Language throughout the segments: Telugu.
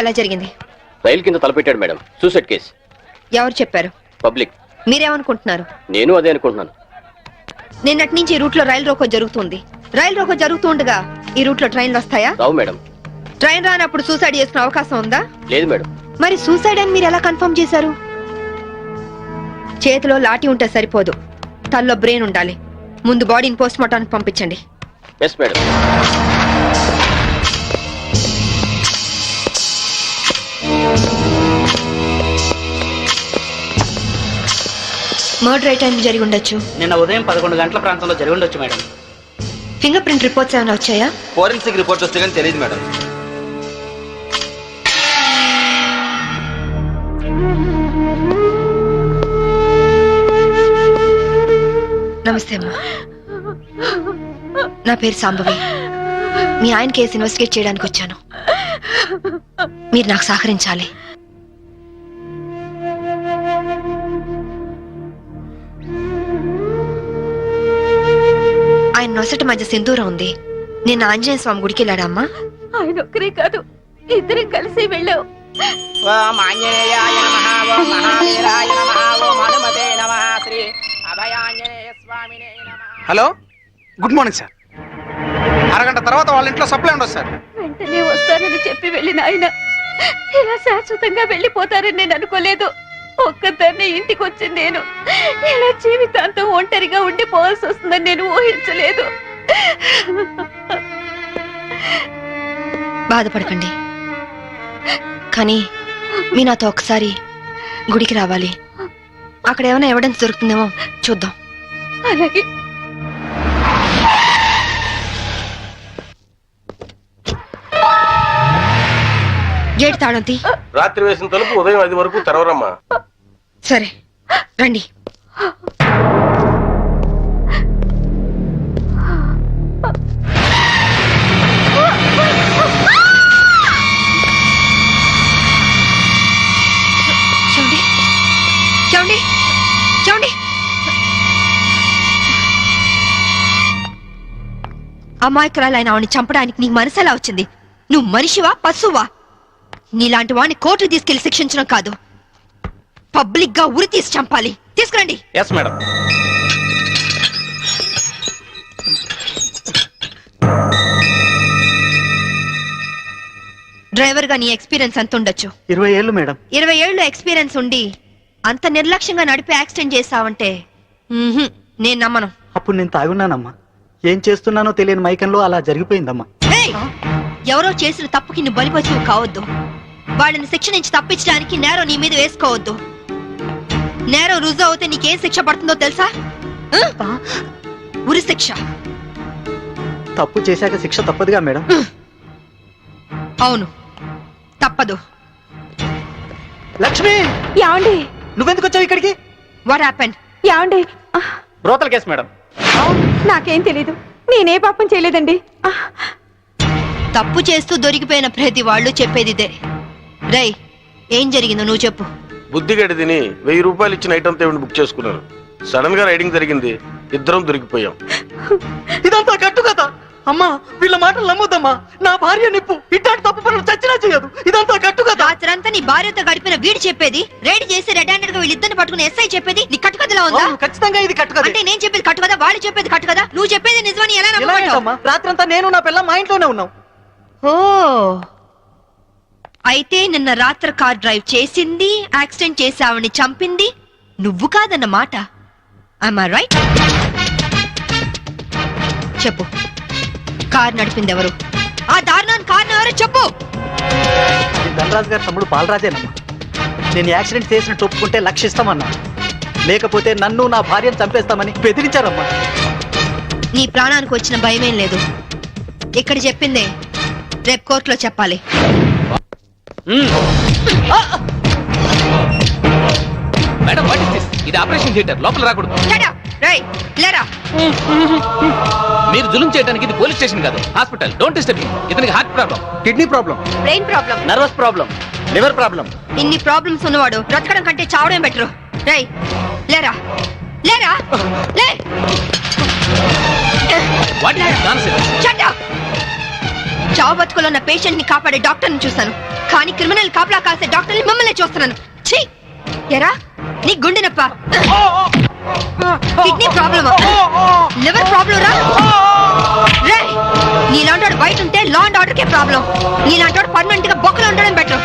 ఎలా జరిగింది? రైలు కింద తలపెట్టాడు మేడం. Suicide case. ఎవరు చెప్పారు? పబ్లిక్. మీరేమనుకుంటున్నారు? నేను అదే అనుకుంటున్నాను. నిన్నటి నుంచి ఈ రూట్ లో రైలు రోకో జరుగుతుంది. రైలు రోకో జరుగుతుండగా ఈ రూట్ లో ట్రైన్లు వస్తాయా? రావు మేడం. ట్రైన్ రానప్పుడు సూసైడ్ చేసుకునే అవకాశం ఉందా? లేదు మేడం. మరి సూసైడ్ అని మీరు ఎలా కన్ఫర్మ్ చేశారు? చేతిలో లాఠీ ఉంటే సరిపోదు, తల్లో బ్రెయిన్ ఉండాలి. ముందు బాడీని పోస్ట్ మార్టానికి పంపించండి. Yes madam. మర్డర్ ఏ టైం జరిగి ఉండొచ్చు? నిన్న ఉదయం 11 గంటల ప్రాంతంలో జరిగి ఉండొచ్చు మేడం. ఫింగర్ ప్రింట్ రిపోర్ట్స్ ఏమైనా వచ్చాయా? ఫోరెన్సిక్ రిపోర్ట్స్ వస్తే కానీ తెలియదు మేడం. నమస్తే అమ్మా, నా పేరు సాంబవి. మీ ఆయన కేసు ఇన్వెస్టిగేట్ చేయడానికి వచ్చాను. మీరు నాకు సహకరించాలి. ఆయన నొసటి మధ్య సింధూరం ఉంది. నేను ఆంజనేయ స్వామి గుడికి వెళ్ళాడమ్మా. ఆయన ఒక్కరే కాదు, ఇద్దరం కలిసి వెళ్ళావు. Hello, good morning sir. అరగంట తర్వాత వాళ్ళ ఇంట్లో సప్లై ఉండదు సార్. వెంటనే వస్తానని చెప్పి వెళ్ళిన ఆయన ఇలా శాశ్వతంగా వెళ్ళిపోతారని నేను అనుకోలేదు. ఒక్కదాన్ని ఇంటికి వచ్చింది నేను. ఇలా జీవితాంతం ఒంటరిగా ఉండిపోవాల్సి వస్తుందని నేను ఊహించలేదు. బాధపడకండి, కానీ మీ నాతో ఒకసారి గుడికి రావాలి. అక్కడ ఏమైనా ఎవిడెన్స్ దొరుకుతుందేమో చూద్దాం. అలాగే. గేట్ తాళం తీ. రాత్రి వేసిన తలుపు ఉదయం 5 వరకు తెరవరమ్మా. సరే రండి. చూడండి చూడండి చూడండి. అమాయకురాలు ఆయన ఆవిడని చంపడానికి నీకు మనసు ఎలా వచ్చింది? నువ్వు మనిషివా పశువా? నీలాంటి వాడిని కోర్టు తీసుకెళ్లి శిక్షించడం కాదు, పబ్లిక్ గా ఉరి తీసి చంపాలి. తీసుకురండి. Yes madam. డ్రైవర్ గా నీ ఎక్స్పీరియన్స్ ఎంత ఉండొచ్చు? 20 ఏళ్ళు మేడం. 20 ఏళ్ళు ఎక్స్పీరియన్స్ ఉండి అంత నిర్లక్ష్యంగా నడిపి యాక్సిడెంట్ చేసావంటే నేను నమ్మను. అప్పుడు నేను తాగున్నానమ్మా. ఏం చేస్తున్నానో తెలియని మైకంలో అలా జరిగిపోయిందమ్మా. ఎవరో చేసిన తప్పుకి నువ్వు బలిపశువు కావద్దు. వాళ్ళని శిక్ష నుంచి తప్పించడానికి నేరం నీ మీద వేసుకోవద్దు. నేరం రుజువు అవుతే నీకేం శిక్ష పడుతుందో తెలుసా? ఉరి శిక్ష. తప్పు చేశాక శిక్ష తప్పదుగా మేడం? అవును, తప్పదు. లక్ష్మి, యాండి నువ్వెందుకు వచ్చావు ఇక్కడికి? What happened? యాండి బ్రోతల కేసు మేడం. నాకేం తెలీదు, నేనే పాపం చేయలేదండి. తప్పు చేస్తూ దొరికిపోయిన ప్రతి వాళ్ళు చెప్పేది ఇదే. రై, ఏం జరిగిందో నువ్వు చెప్పు. బుద్ధిగడి తిని 1000 రూపాయలు ఇచ్చిన ఐటమ్ తేవిని బుక్ చేసుకున్నాను. సడన్ గా రైడింగ్ జరిగింది, ఇద్దరం దొరికిపోయాం. ఇదంతా కట్టు కదా అమ్మా. వీళ్ళ మాటలు నమ్మొద్దమ్మా. నా భార్య నిప్పు ఇట్లాంటి తప్పు పనులు చచ్చినా చేయదు. ఇదంతా కట్టు కదా. రాత్రంతా నీ భార్యతో గడిపిన వీడు చెప్పేది, రైడ్ చేసి రెడ్ హ్యాండెడ్ గా వీళ్ళిద్దరిని పట్టుకుని ఎస్ఐ చెప్పేది నీ కట్టు కథలా ఉందా? ఖచ్చితంగా ఇది కట్టు కదా. అంటే నేను చెప్పేది కట్టు కదా, వాళ్ళు చెప్పేది కట్టు కదా. నువ్వు చెప్పేది నిజమని ఎలా నమ్మమంటావు? రాత్రంతా నేను నా పిల్ల మా ఇంట్లోనే ఉన్నాం. ఓ, అయితే నిన్న రాత్రి కార్ డ్రైవ్ చేసింది, యాక్సిడెంట్ చేసావని చంపింది నువ్వు కాదన్నమాట. I'm right? చెప్పు, కార్ నడిపింది ఎవరు? ఆ దారుణాన్ని కారణం ఎవరు చెప్పు. ధనరాజు గారి తమ్ముడు బాలరాజేనమ్మా. నేను యాక్సిడెంట్ చేసిన ఒప్పుకుంటే లక్షిస్తామన్నా, లేకపోతే నన్ను నా భార్యను చంపేస్తామని బెదిరించారమ్మా. నీ ప్రాణానికి వచ్చిన భయమేం లేదు. ఇక్కడ చెప్పిందే రేపు కోర్టులో చెప్పాలి. Madam, what is this? ఇది ఆపరేషన్ థియేటర్, లోపల రాకూడదు. మీరు జులుం చేయడానికి ఇది పోలీస్ స్టేషన్ కాదు, హాస్పిటల్. Don't disturb him. ఇతనికి heart problem, kidney problem, brain problem, nervous problem, liver problem. ఇన్ని ప్రాబ్లమ్స్ ఉన్నవాడు బ్రతకడం కంటే చావడం బెటరు. రై, లేరా లేరా లే. What is this nonsense? Shut up! చావు బతుకులో ఉన్న పేషెంట్ ని కాపాడే డాక్టర్ ని చూశాను, కానీ క్రిమినల్ కాపలా కాసే డాక్టర్ ని మిమ్మల్ని చూస్తున్నాను. ఛీ! ఎరా నీ గుండె నొప్ప, కిడ్నీ ప్రాబ్లమా, లివర్ ప్రాబ్లం రా? నీలాంటి వాడు బయట ఉంటే law and order K problem. నీలాంటి వాడు పర్మనెంట్ గా బొక్కలు ఉండడం బెటర్.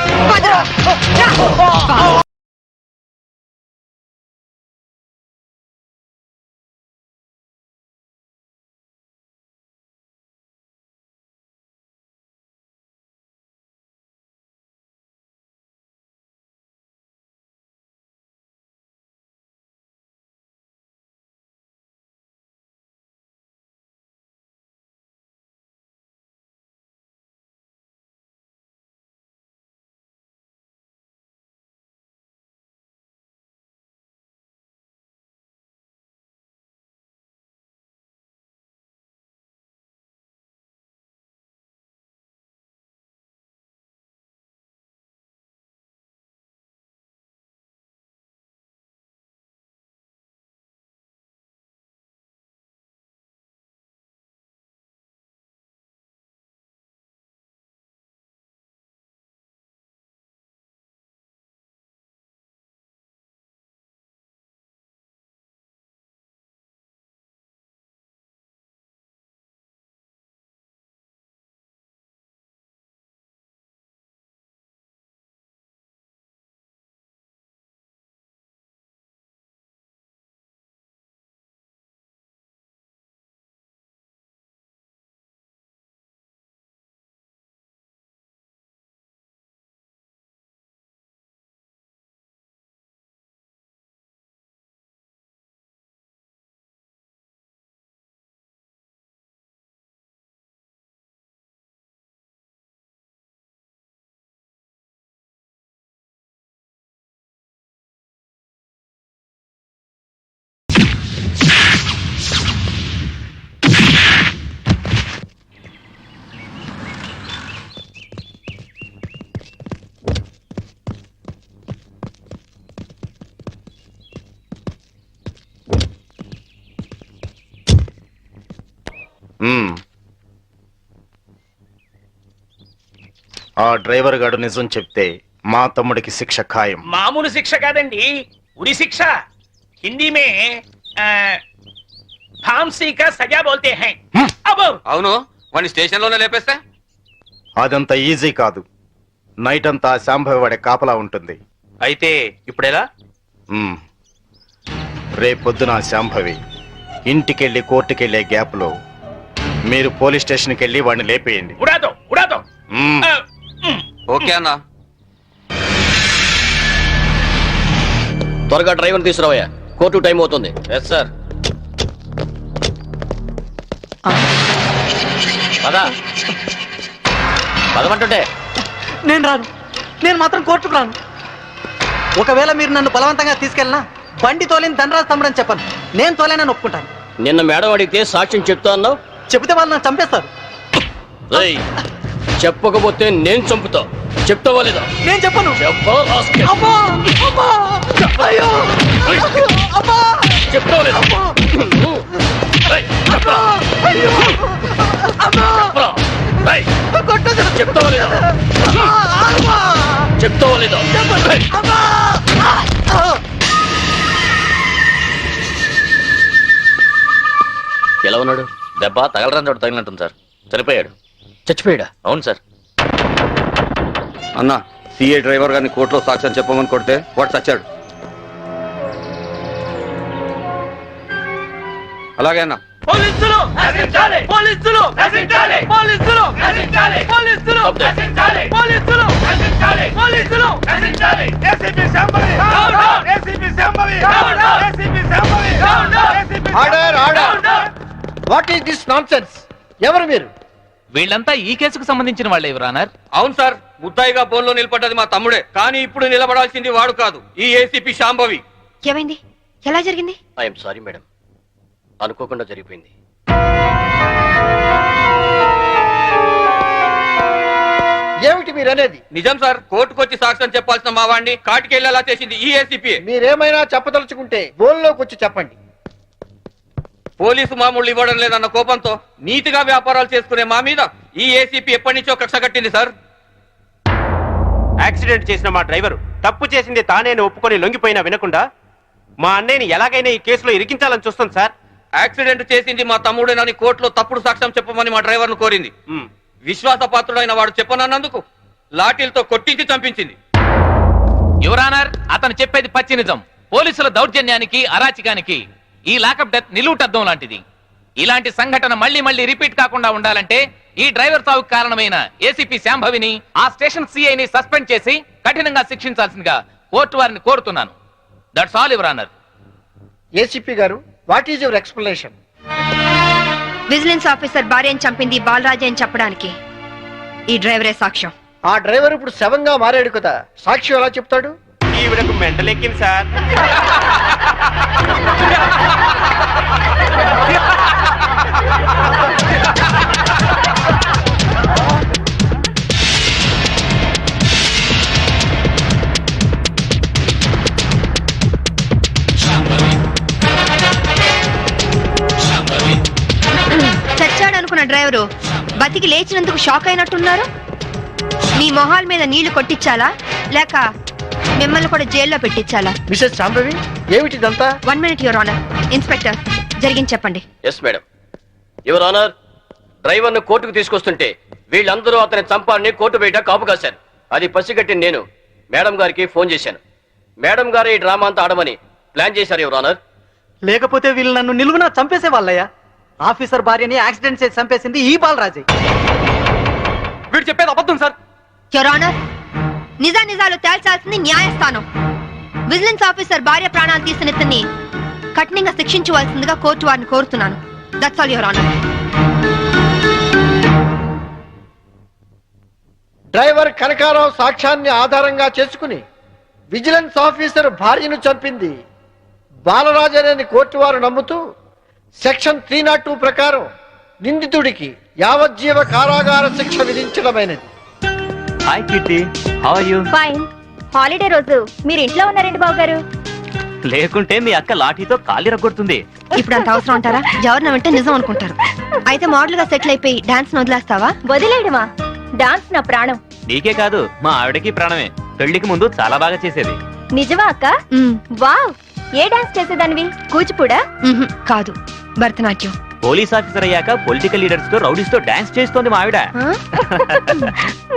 ఆ డ్రైవర్ గాడు నిజం చెప్తే మా తమ్ముడికి శిక్ష ఖాయం. మామూలు శిక్ష కాదండి, ఉరి శిక్ష. హిందీ మే फांसी का सजा बोलते हैं. अब అవును, వాడిని స్టేషన్ లోనే లేపేస్తే అదంత ఈజీ కాదు. నైట్ అంతా శాంభవి వాడే కాపలా ఉంటుంది. అయితే ఇప్పుడెలా? రేపొద్దున శాంభవి ఇంటికెళ్ళి కోర్టుకెళ్లే గ్యాప్ లో మీరు పోలీస్ స్టేషన్కి వెళ్ళి వాడిని లేపేయండి. ఉడాదో ఉడాదో. ఓకే అన్నా. త్వరగా డ్రైవర్ తీసుకురావయ్యా, కోర్టు టైం అవుతుంది. Yes sir. పదా పదమంటుంటే. నేను రాను, నేను మాత్రం కోర్టుకు రాను. ఒకవేళ మీరు నన్ను బలవంతంగా తీసుకెళ్ళినా బండి తోలేని ధనరాజు తమ్ముడు అని చెప్పను. నేను తోలేనని ఒప్పుకుంటాను. నిన్న మేడం అడిగితే సాక్ష్యం చెప్తా అన్నావు. చెబితే వాళ్ళు నన్ను చంపేస్తారు. రేయ్, చెప్పకపోతే నేను చంపుతా. చెప్తావా లేదా? నేను చెప్పను. చెప్పరా రాస్కెల్? అబ్బా! అబ్బా! అయ్యో! అబ్బా! చెప్తావా లేదా? రేయ్, చెప్పరా? అయ్యో! అబ్బా! చెప్పరా? రేయ్, కొట్టొద్దు. చెప్తావా లేదా? అబ్బా! చెప్తావా లేదా? రేయ్. అబ్బా! ఎలా ఉన్నాడు? దెబ్బ తగలరాని చోట తగిలినట్టుంది సార్. చనిపోయాడు. చచ్చిపోయాడా? అవును సార్. అన్న, సిఏ డ్రైవర్ గారిని కోర్టులో సాక్ష్యం చెప్పమని కొడితే వాడు చచ్చాడు. అలాగే అన్న. పోలీసులు నశించాలి, పోలీసులు నశించాలి, పోలీసులు నశించాలి, పోలీసులు నశించాలి, పోలీసులు నశించాలి, పోలీసులు నశించాలి. ACP Shambhavi down down, ACP Shambhavi down down, ACP Shambhavi down down, ACP order order. What is this nonsense? ఎవరు మీరు? వీళ్ళంతా ఈ కేసుకు సంబంధించిన వాళ్ళే యువర్ ఆనర్. అవును సార్, ముద్దాయిగా బోన్లో నిలబడ్డది మా తమ్ముడే. కానీ ఇప్పుడు నిలబడాల్సింది వాడు కాదు, ఈ ఏసీపీ శాంభవి. ఏమైంది? ఎలా జరిగింది? ఐఎమ్ సారీ మేడం, అనుకోకుండా జరిగిపోయింది. ఏమిటి మీరు అనేది? నిజం సార్, కోర్టుకు వచ్చి సాక్ష్యం చెప్పాల్సిన మా వాడిని కాటికెళ్ళేలా చేసింది ఈ ఏసీపీ. మీరేమైనా చెప్పదలుచుకుంటే బోన్లోకి వచ్చి చెప్పండి. పోలీసు మామూలు ఇవ్వడం లేదన్న కోపంతో నీతిగా వ్యాపారాలు చేసుకునే మా మీద ఈ ఏసీపీ ఎప్పటి నుంచో కక్ష కట్టింది సార్. యాక్సిడెంట్ చేసిన మా డ్రైవర్ తప్పు చేసింది తానేని ఒప్పుకొని లొంగిపోయినా వినకుండా మా అన్నయ్యని ఎలాగైనా ఈ కేసులో ఇరికించాలని చూస్తాం సార్. యాక్సిడెంట్ చేసింది మా తమ్ముడేనని కోర్టులో తప్పుడు సాక్ష్యం చెప్పమని మా డ్రైవర్ ను కోరింది. విశ్వాసపాత్రుడైన వాడు చెప్పనన్నందుకు లాఠీలతో కొట్టించి చంపించింది. యువరానర్, అతను చెప్పేది పచ్చి నిజం. పోలీసుల దౌర్జన్యానికి, అరాచకానికి ఈ లాకప్ డెత్ నిలువుటద్దం లాంటిది. ఇలాంటి సంఘటన మళ్ళీ మళ్ళీ రిపీట్ కాకుండా ఉండాలంటే ఈ డ్రైవర్ సావుకు కారణమైన ఏసీపీ శాంభవిని, ఆ స్టేషన్ సిఐని సస్పెండ్ చేసి కఠినంగా శిక్షించాల్సిందిగా కోర్టు వారిని కోరుతున్నాను. That's all your honour. ఏసీపీ గారు, what is your explanation? Vigilance officer భార్యను చంపింది బాలరాజే అని చెప్పడానికి ఈ డ్రైవరే సాక్ష్యం. ఆ డ్రైవర్ ఇప్పుడు శవంగా మారాడు కదా, సాక్షి ఎలా చెప్తాడు? ఈవిడకు మెంటలెక్కింది సార్. చచ్చాడనుకున్న డ్రైవరు బతికి లేచినందుకు షాక్ అయినట్టున్నారు. మీ మొహాల మీద నీళ్లు కొట్టించాలా లేక మిమ్మల్ని కూడా జైల్లో పెట్టించాలా? మిసెస్ శాంభవి, ఏమిటిదంతా? 1 minute యువర్ ఆనర్. ఇన్స్పెక్టర్, జరిగింది చెప్పండి. Yes madam. Your honour, driver ను కోర్టుకు తీసుకొస్తుంటే వీళ్ళందరూ అతని చంపాలని కోర్టు బయట కాపు కాశారు. అది పసిగట్టిన నేను మేడం గారికి ఫోన్ చేశాను. మేడం గారు ఈ డ్రామా అంతా ఆడమని ప్లాన్ చేశారు యువర్ ఆనర్. లేకపోతే వీళ్ళు నన్ను నిలువునా చంపేసే వాళ్ళయ్యా. ఆఫీసర్ భార్యని యాక్సిడెంట్ చేసి చంపేసింది ఈ బాలరాజే. వీడు చెప్పేది అబద్ధం సార్. యువర్ ఆనర్, నిజాలు తేల్చాల్సింది న్యాయస్థానం. విజిలెన్స్ ఆఫీసర్ భార్య ప్రాణాలు తీసిన ఇతన్ని కఠినంగా శిక్షించవలసిందిగా కోర్టు వారిని కోరుతున్నాను. That's all your honour. Driver Kanakarao సాక్ష్యాన్ని ఆధారంగా చేసుకుని విజిలెన్స్ ఆఫీసర్ భార్యను చంపింది బాలరాజనేని కోర్టు వారు నమ్ముతూ సెక్షన్ 302 ప్రకారం నిందితుడికి యావజ్జీవ కారాగార శిక్ష విధించడమైనది. Hi Kitty, how are you? Fine. Holiday రోజు మీరు ఇంట్లో ఉన్నారండి బాబు గారు. లేకుంటే మీ అక్క లాఠీతో కాలి రగొడుతుంది. ఇప్పుడు అంత అవసరం అంటారా? ఎవరిన వెంటే నిజం అనుకుంటారు. అయితే మోడల్ గా సెటిల్ అయిపోయి డాన్స్ వదిలేస్తావా? వదిలేయడమా? డాన్స్ నా ప్రాణం. నీకే కాదు, మా ఆవిడకి ప్రాణమే. పెళ్లికి ముందు చాలా బాగా చేసేది. నిజమా అక్క? వావ్, ఏ డాన్స్ చేసేదానివి? కూచిపూడా? కాదు, భరతనాట్యం. పోలీస్ ఆఫీసర్ అయ్యాక పొలిటికల్ లీడర్స్ తో రౌడీస్ తో డాన్స్ చేస్తోంది మా ఆవిడ.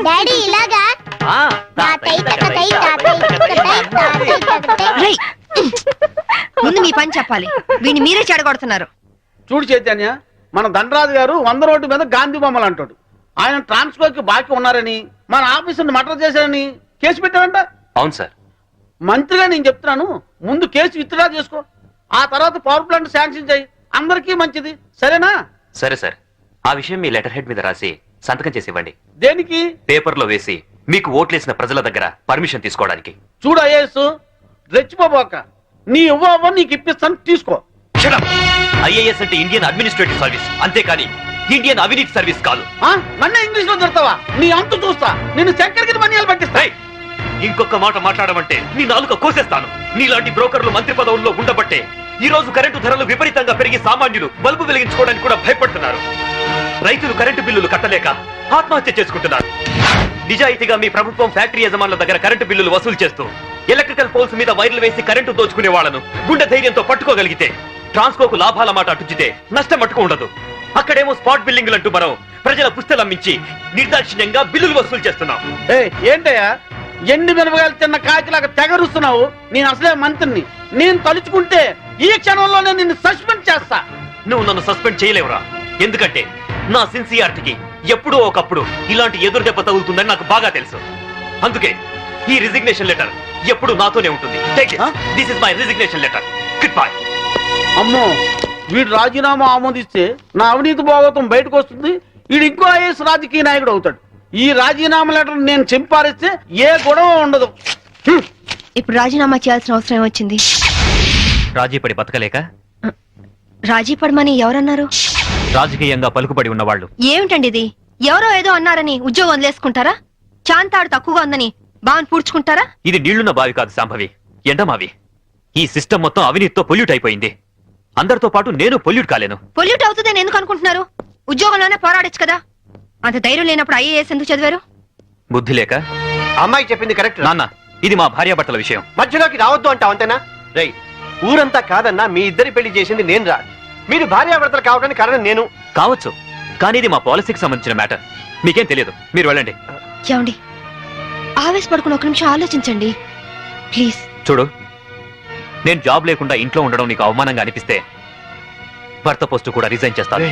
డాడీ ఇలాగా? రేయ్, ముందు మీ పని చెప్పాలి. వీడిని మీరే చెడగొడుతున్నారు. చూడు చైతన్య, మన దండరాజు గారు 100 రోడ్డు మీద గాంధీ బొమ్మలు అంటాడు. ఆయన ట్రాన్స్ఫర్ కి బాకీ ఉన్నారని, మన ఆఫీసుని మర్డర్ చేశారని కేసు పెట్టారంట. అవును సార్. మంత్రిగా నేను చెప్తున్నాను, ముందు కేసు విత్డ్రా చేసుకో, ఆ తర్వాత పవర్ ప్లాంట్ శాంక్షన్ చేయి. అందరికీ మంచిది, సరేనా? సరే సార్, ఆ విషయం మీ లెటర్ హెడ్ మీద రాసి సంతకం చేసి ఇవ్వండి. దేనికి? పేపర్లో వేసి మీకు ఓట్లేసిన ప్రజల దగ్గర పర్మిషన్ తీసుకోవడానికి. చూడు ఐఏఎస్, రెచ్చిపోబోక, నీ ఇవ్వ నీకు ఇప్పిస్తాను, తీసుకో. ఐఏఎస్ అంటే ఇండియన్ అడ్మినిస్ట్రేటివ్ సర్వీస్, అంతేకాని ఇండియన్ అవినీతి సర్వీస్ కాదు. నన్ను ఇంగ్లీష్ లో తిడతావా? నీ అంతు చూస్తా, నిన్ను చక్కెరకి మనియాలు పట్టిస్తా. ఇంకొక మాట మాట్లాడమంటే నీ నాలుక కోసేస్తాను. నీలాంటి బ్రోకర్లు మంత్రి పదవుల్లో ఉండబట్టే ఈ రోజు కరెంటు ధరలు విపరీతంగా పెరిగి సామాన్యులు బల్బు వెలిగించుకోవడానికి కూడా భయపడుతున్నారు. రైతులు కరెంటు బిల్లులు కట్టలేక ఆత్మహత్య చేసుకుంటున్నారు. నిజాయితీగా మీ ప్రభుత్వం ఫ్యాక్టరీ యజమానుల దగ్గర కరెంటు బిల్లులు వసూలు చేస్తూ ఎలక్ట్రికల్ పోల్స్ మీద వైర్లు వేసి కరెంటు దోచుకునే వాళ్లను గుండె ధైర్యంతో పట్టుకోగలిగితే ట్రాన్స్కోకు లాభాల మాట అటుచితే నష్టం మట్టుకు ఉండదు. అక్కడేమో స్పాట్ బిల్లింగ్లు అంటూ మనం ప్రజల పుస్తలమ్మించి నిర్దాక్షిణ్యంగా బిల్లులు వసూలు చేస్తున్నాం. ఏంటయ్యా ఎండు మిరపకాయలు తిన్న కాకిలాగా తెగరుస్తున్నావు? నేను అసలే మంత్రిని, నేను తలుచుకుంటే ఈ క్షణంలోనే నిన్ను సస్పెండ్ చేస్తా. నువ్వు నన్ను సస్పెండ్ చేయలేవురా, ఎందుకంటే నా సిన్సియారిటీకి ఎప్పుడో ఒకప్పుడు ఇలాంటి ఎదురు దెబ్బ తగులుతుందని నాకు బాగా తెలుసు. అందుకే ఈ రిజిగ్నేషన్ లెటర్ ఎప్పుడు నాతోనే ఉంటుంది. This is my resignation letter. Good bye. అమ్మో, వీడు రాజీనామా ఆమోదిస్తే నా అవినీతి భాగవతం బయటకు వస్తుంది. వీడు ఇంకో ఐఏఎస్ రాజకీయ నాయకుడు అవుతాడు. ఈ రాజీనామా లెటర్ నేను చింపారిస్తే ఏ గొడవ ఉండదు. ఇప్పుడు రాజీనామా చేయాల్సిన అవసరం వచ్చింది. రాజీపడి బతకలేక? రాజీ పడమని ఎవరన్నారు? రాజకీయంగా పలుకుబడి ఉన్నవాళ్ళు. ఏమిటండి ఇది? ఎవరో ఏదో అన్నారని ఉద్యోగం వదిలేసుకుంటారా? చాంతాడు తక్కువగా ఉందని బావని పూడ్చుకుంటారా? ఇది నీళ్లున్న బావి కాదు శాంభవి, ఎండమావి. ఈ సిస్టమ్ మొత్తం అవినీతితో పొల్యూట్ అయిపోయింది. అందరితో పాటు నేను పొల్యూట్ కాలేను. పొల్యూట్ అవుతుందని ఎందుకు అనుకుంటున్నారు? ఉద్యోగంలోనే పోరాడొచ్చు కదా. అంత ధైర్యం లేనప్పుడు ఐఏఎస్ ఎందుకు చదివారు? బుద్ధి లేక. అమ్మాయి చెప్పింది కరెక్ట్. నాన్న, ఇది మా భార్యాభర్తల విషయం. మధ్యలోకి రావద్దు అంటావు అంతేనా? రై, ఊరంతా కాదన్నా మీ ఇద్దరి పెళ్లి చేసింది నేను రా. మీరు భార్యాభర్తలు కావడానికి కారణం నేను. కావచ్చు, కానీ ఇది మా పాలసీకి సంబంధించిన మ్యాటర్. మీకేం తెలియదు, మీరు వెళ్ళండి. ఏమండి, ఆవేశపడుకుని ఒక నిమిషం ఆలోచించండి ప్లీజ్. చూడు, నేను జాబ్ లేకుండా ఇంట్లో ఉండడం నీకు అవమానంగా అనిపిస్తే భర్త పోస్టు కూడా రిజైన్ చేస్తాను.